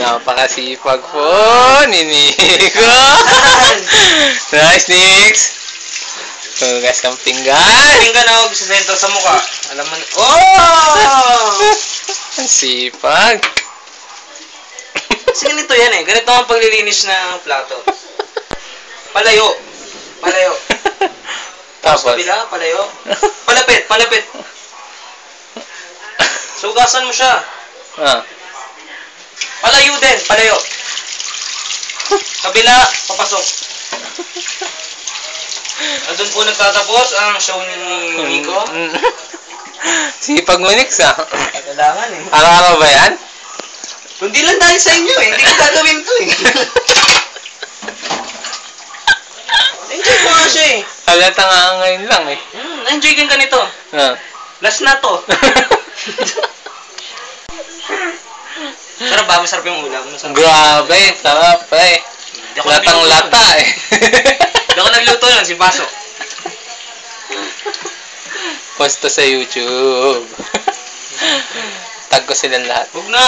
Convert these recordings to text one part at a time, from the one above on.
Napakasipag po ni Nico. Nice, Nix. Hugas ng pinggan. Pinggan na huwag sa sentro sa mukha. Alam mo na. Oh! Ang sipag. Kasi ganito yan eh. Ganito ang paglilinis ng plato. Palayo. Palayo. Tapos kabila, palayo. Palapit, palapit. Sugasan mo siya. Ah. Palayo din, palayo. Kabila, papasok. Doon po nagtatapos ang show ni Nico. Sipag mo, Nix, ah. Kailangan eh. Araw-araw ba yan? Kundi lang dahil sa inyo eh. Hindi ko gagawin to eh. Enjoy ko nga siya eh. Halata nga ngayon lang eh. Enjoy kang ganito. Ah. Last na to. Sarap ba? Masarap yung ulam. Masarap. Grabe, sarap eh. Latang lata eh. Hindi ako nagluto nun, si Paso. Post to sa YouTube. Tag ko silang lahat. Huwag na.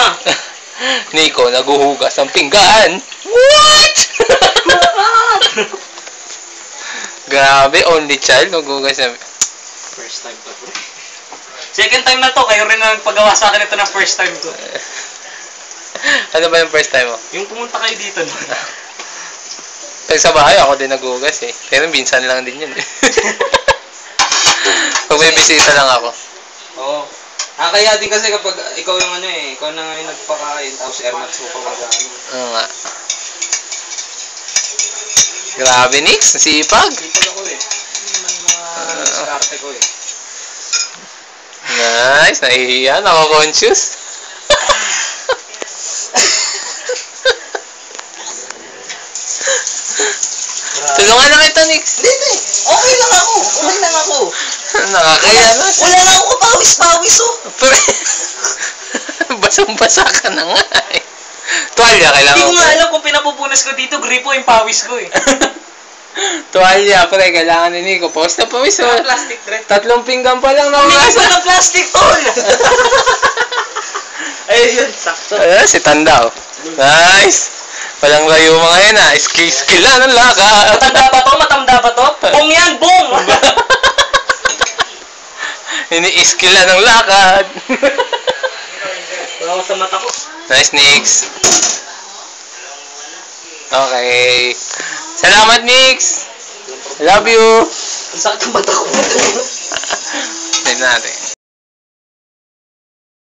Nico, naguhugas ang pinggan. What? Grabe, only child, naguhugas ng... First time pa to. Second time na to, kayo rin ang paggawa sa akin ito na first time to. Ano ba yung first time mo? Yung pumunta kayo dito no? Pag sa bahay, ako din naguhugas eh. Pero minsan lang din yun eh. Pag may bisita lang ako. Oo. Kaya din kasi kapag ikaw yung ano eh, ikaw na nga yung nagpakain, tapos airmats mo pa mag-ano. Oo nga. Grabe, Nix, sipag. Sipag ako eh. Yung mga diskarte ko eh. Nice, nahihiya, nako-conscious. Tulungan na kita, Nix. Hindi. Okay lang ako. Okay lang ako. Nakakaya na. Wala lang ako kapawis-pawis oh. Basang-basa ka na nga eh. Tuwalya, kailangan Hindi ko nga alam kung pinapupunas ko dito, gripo yung pawis ko eh. Tuwalya, pre, kailangan ni Nico. Pawis na pawis oh. Plastic thread. 3 pinggan pa lang Hindi nahugasan. ko ng plastic tol. Ayun, sakto. Ayan, si Tanda oh. Nice. Walang layo mga yan ah. Skill lang ang laka. Matanda ba to? Matanda ba to? Bong yan, bong! Ini-skill lang ang lakad. Wala ko sa mata ko. Nice, Nix. Okay. Salamat, Nix. Love you. Ang sakit ang mata ko. Tignan natin.